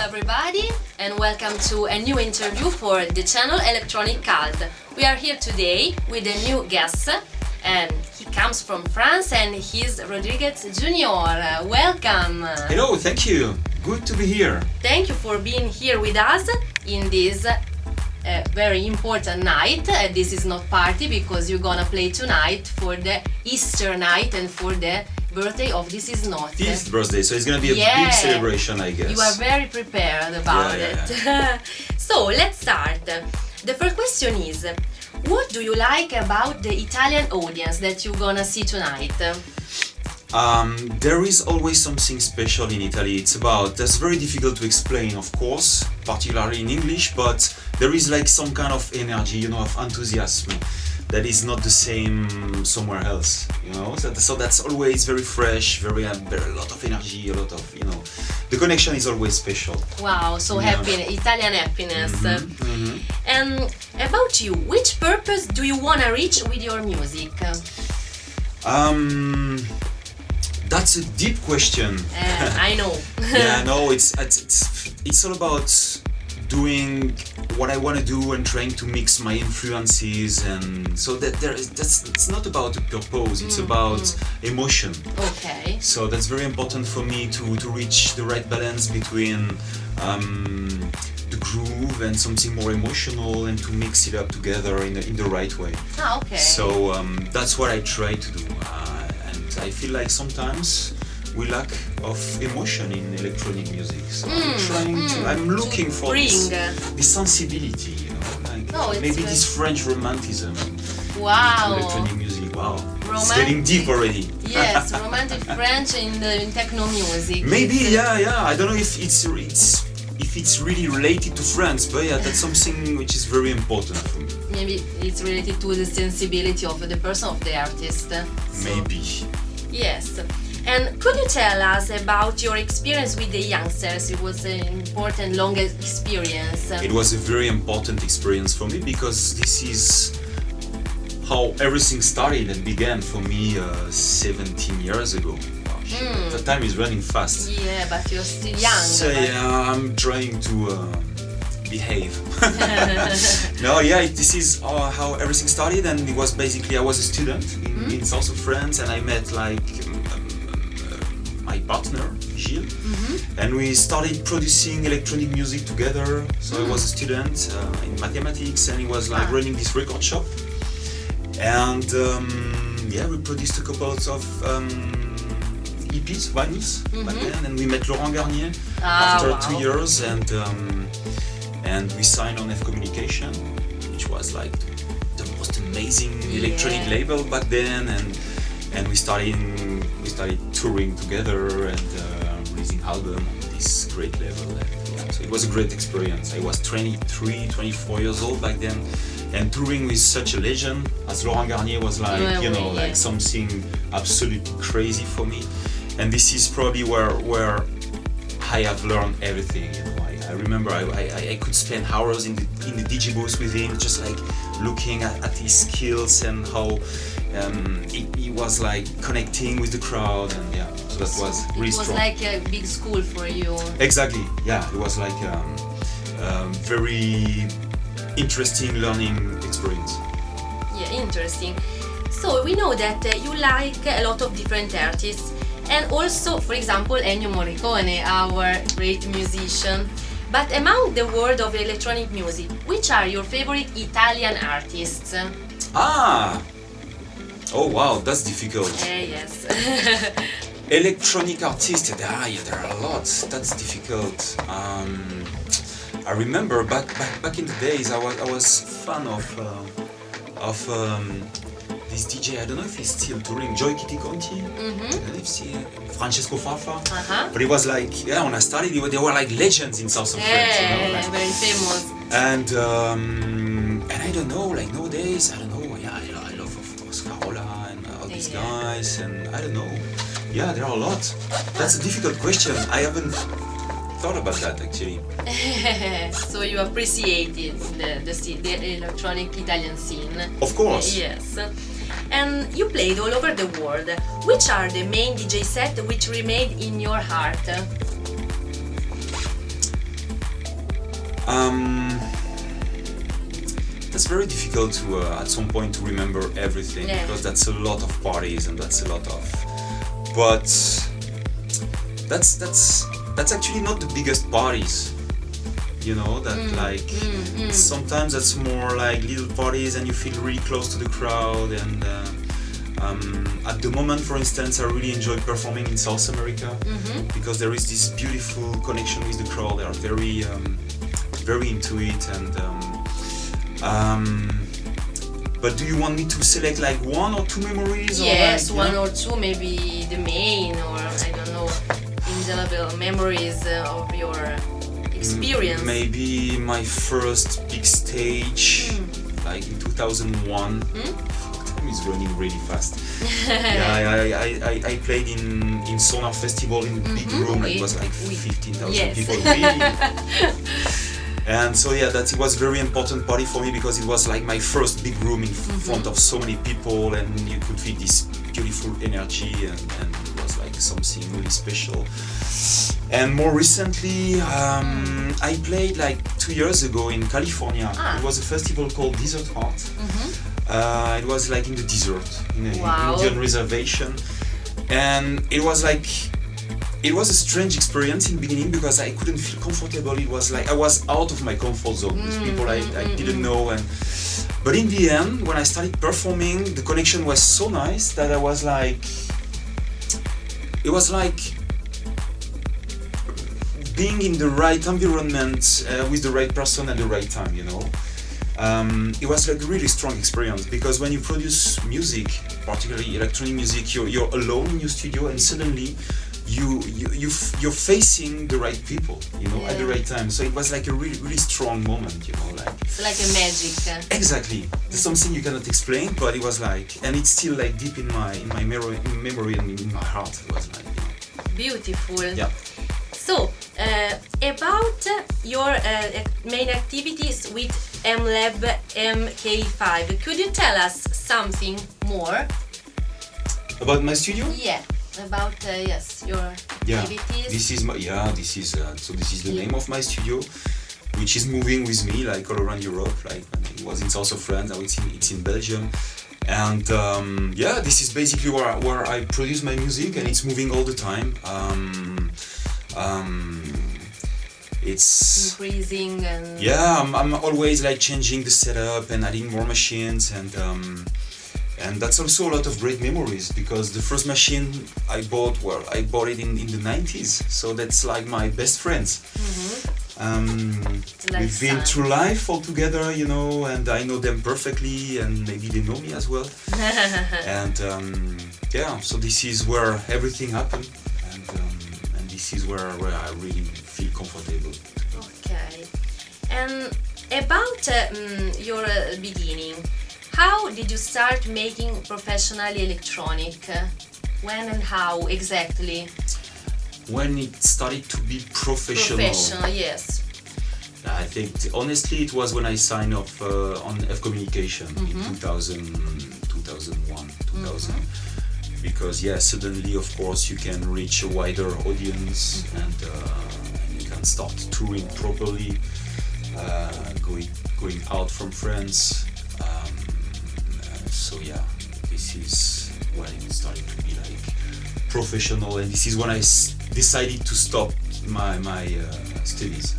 everybody, and welcome to a new interview for the channel Electronic Cult. We are here today with a new guest, and he comes from France, and he's Rodriguez Junior. Welcome. Hello, thank you. Good to be here. Thank you for being here with us in this very important night. This is not party because you're gonna play tonight for the Easter night and for the birthday of This Is Not. Fifth birthday, so it's gonna be a big celebration, I guess. You are very prepared about it. So let's start. The first question is, what do you like about the Italian audience that you're gonna see tonight? There is always something special in Italy. That's very difficult to explain, of course, particularly in English, but there is like some kind of energy, of enthusiasm that is not the same somewhere else, So that's always very fresh, very a lot of energy, a lot of, the connection is always special. Wow, so happy, Italian happiness. And about you, which purpose do you want to reach with your music? That's a deep question. I know. It's all about doing what I want to do and trying to mix my influences, and so it's not about a purpose, it's about emotion. Okay. So that's very important for me to reach the right balance between the groove and something more emotional, and to mix it up together in the right way. Okay. So that's what I try to do, and I feel like sometimes we lack of emotion in electronic music, so I'm looking for this sensibility, maybe this French romanticism into electronic music. Wow, it's getting deep already. Yes, romantic French in techno music. Maybe, I don't know if it's really related to France, but that's something which is very important for me. Maybe it's related to the sensibility of the person, of the artist. Maybe. Yes. And could you tell us about your experience with the youngsters? It was an important, long experience. It was a very important experience for me because this is how everything started and began for me 17 years ago. The time is running fast. Yeah, but you're still young. So I'm trying to behave. This is how everything started, and it was basically I was a student in south of France, and I met my partner, Gilles, and we started producing electronic music together. So I was a student in mathematics, and he was running this record shop. And we produced a couple of EPs, vinyls back then, and we met Laurent Garnier after 2 years, and we signed on F Communication, which was like the most amazing electronic label back then, and we started touring together and releasing album on this great level. So it was a great experience. I was 23, 24 years old back then, and touring with such a legend as Laurent Garnier was like something absolutely crazy for me. And this is probably where I have learned everything. I remember I could spend hours in the DJ booth with him, just like looking at his skills and how he was like connecting with the crowd, and so that was really strong. It was like a big school for you. Exactly, it was like very interesting learning experience. Yeah, interesting. So we know that you like a lot of different artists, and also, for example, Ennio Morricone, our great musician. But among the world of electronic music, which are your favorite Italian artists? Oh wow, that's difficult. Yes. Electronic artists, there are a lot. That's difficult. I remember back in the days, I was fan of this DJ. I don't know if he's still touring. Joy Kitty Conti. I don't know if it's Francesco Farfa. But it was like when I started, they were like legends in south of France. Very famous. And I don't know, like nowadays, I don't know. I love of course Carola and all these guys, and I don't know. There are a lot. That's a difficult question. I haven't thought about that actually. So you appreciated the electronic Italian scene. Of course. Yes. And you played all over the world. Which are the main DJ sets which remained in your heart? That's very difficult to at some point to remember everything, because that's a lot of parties and that's a lot of. But that's actually not the biggest parties. You know that sometimes that's more like little parties and you feel really close to the crowd. And at the moment, for instance, I really enjoy performing in South America because there is this beautiful connection with the crowd. They are very into it. And but do you want me to select like one or two memories? Yes, or one or two, maybe the main, or I don't know, indelible memories of your experience. Maybe my first big stage, like in 2001. Time is running really fast. I played in Sonar Festival in a big room. It was like 15,000 people. Really. And so that it was a very important party for me because it was like my first big room in front of so many people, and you could feel this beautiful energy, and it was like something really special. And more recently, I played like 2 years ago in California. It was a festival called Desert Heart. It was like in the desert, in an Indian reservation, and it was a strange experience in the beginning because I couldn't feel comfortable. It was like I was out of my comfort zone with people I didn't know, but in the end, when I started performing, the connection was so nice that it was like being in the right environment with the right person at the right time, you know. It was like a really strong experience because when you produce music, particularly electronic music, you're alone in your studio, and suddenly you're facing the right people, you know, at the right time. So it was like a really strong moment, you know, like it's like a magic. Exactly. There's something you cannot explain, but it was like, and it's still like deep in my memory and in my heart. It was like, you know. Beautiful. Yeah. So, about your main activities with MLab MK5, could you tell us something more? About my studio? Yeah, about your activities. This is the name of my studio, which is moving with me like all around Europe. Like it was in south of France, now it's in Belgium. And this is basically where I produce my music, and it's moving all the time. It's increasing and I'm always like changing the setup and adding more machines, and that's also a lot of great memories because the first machine I bought it in the 90s, so that's like my best friends. We've been through life all together, you know, and I know them perfectly, and maybe they know me as well. And so this is where everything happened, and this is where I really feel comfortable. Okay. And about your beginning, how did you start making professionally electronic? When and how exactly? When it started to be professional. Professional, yes. I think honestly it was when I signed off on F Communication in 2000, because suddenly of course you can reach a wider audience, and you can start touring properly, going out from France. This is when it started to be like professional, and this is when I decided to stop my studies.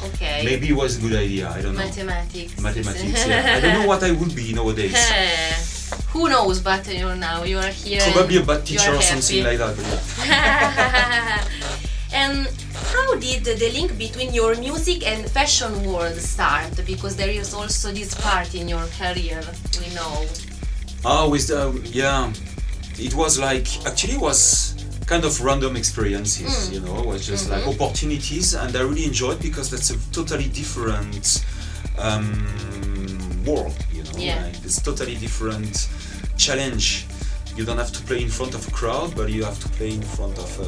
Okay. Maybe it was a good idea, I don't know. Mathematics, I don't know what I would be nowadays. Who knows, but you are here. Probably a bad teacher or something like that. And how did the link between your music and fashion world start? Because there is also this part in your career, we know. It was like, actually it was kind of random experiences, you know, it was just like opportunities, and I really enjoyed because that's a totally different world, you know, like it's totally different challenge. You don't have to play in front of a crowd, but you have to play in front of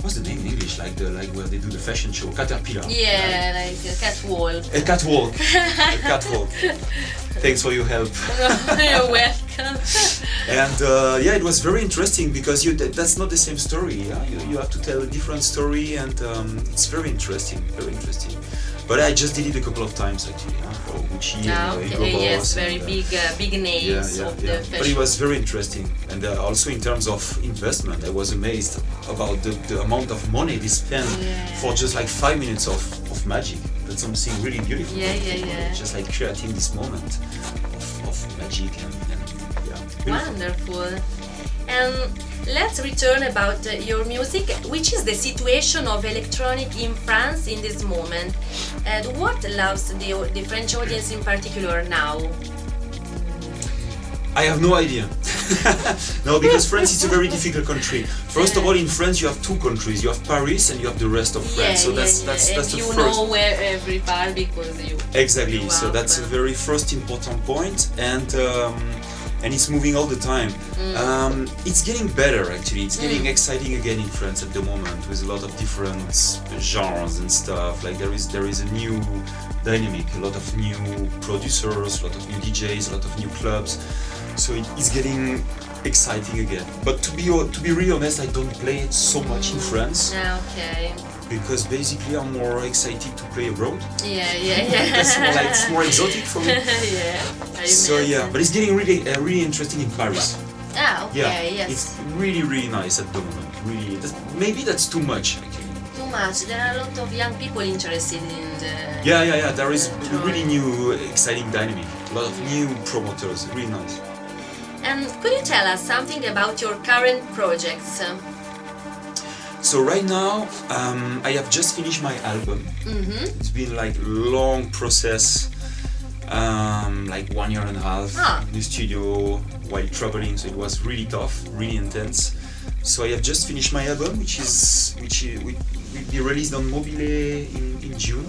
what's the name in English? Like where they do the fashion show, caterpillar. Yeah, like a catwalk. A catwalk. A catwalk. Thanks for your help. You're welcome. And it was very interesting because that's not the same story. Yeah? You have to tell a different story, and it's very interesting. Very interesting. But I just did it a couple of times actually, for Gucci and Hugo Boss. Yes, very big names of the fashion. But it was very interesting, and also in terms of investment, I was amazed about the amount of money they spent for just like 5 minutes of magic. That's something really beautiful. Just like creating this moment of magic and beautiful. Wonderful. And let's return about your music. Which is the situation of electronic in France in this moment? And what loves the French audience in particular now? I have no idea. No, because France is a very difficult country. First of all, in France you have two countries. You have Paris and you have the rest of France. So that's the first. You know where every part because you. Exactly. So that's a very first important point, and it's moving all the time. It's getting better actually. It's getting exciting again in France at the moment with a lot of different genres and stuff. Like there is a new dynamic, a lot of new producers, a lot of new DJs, a lot of new clubs. So it's getting exciting again. But to be really honest, I don't play it so much in France. Okay. Because basically I'm more excited to play abroad. Yeah. It's more exotic for me. So but it's getting really interesting in Paris. Okay, yes. It's really nice at the moment. Really, maybe that's too much actually. Too much. There are a lot of young people interested in the. Yeah. There is a really new, exciting dynamic. A lot of new promoters. Really nice. And could you tell us something about your current projects? So right now, I have just finished my album. It's been like a long process, like 1 year and a half in the studio while traveling. So it was really tough, really intense. So I have just finished my album, which will be released on Mobilee in June.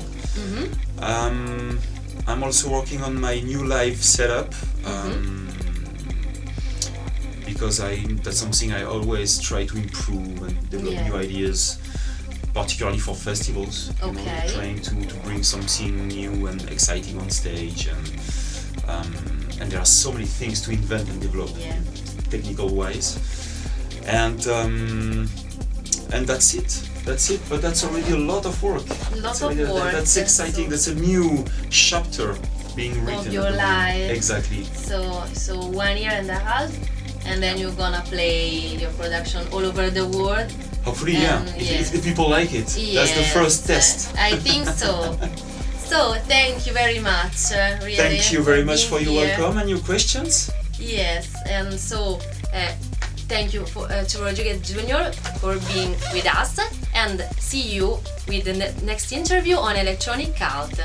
I'm also working on my new live setup. Because that's something I always try to improve and develop new ideas, particularly for festivals. You know, trying to bring something new and exciting on stage, and there are so many things to invent and develop, technical wise, and that's it. But that's already a lot of work. That's exciting. That's a new chapter being written of your life. Exactly. So 1 year and a half. And then you're gonna play your production all over the world. Hopefully, if the people like it. That's the first test. I think so. So, thank you very much. Really, thank you very much for your welcome and your questions. Yes, and so thank you to Rodriguez Jr. for being with us, and see you with the next interview on Electronic Cult.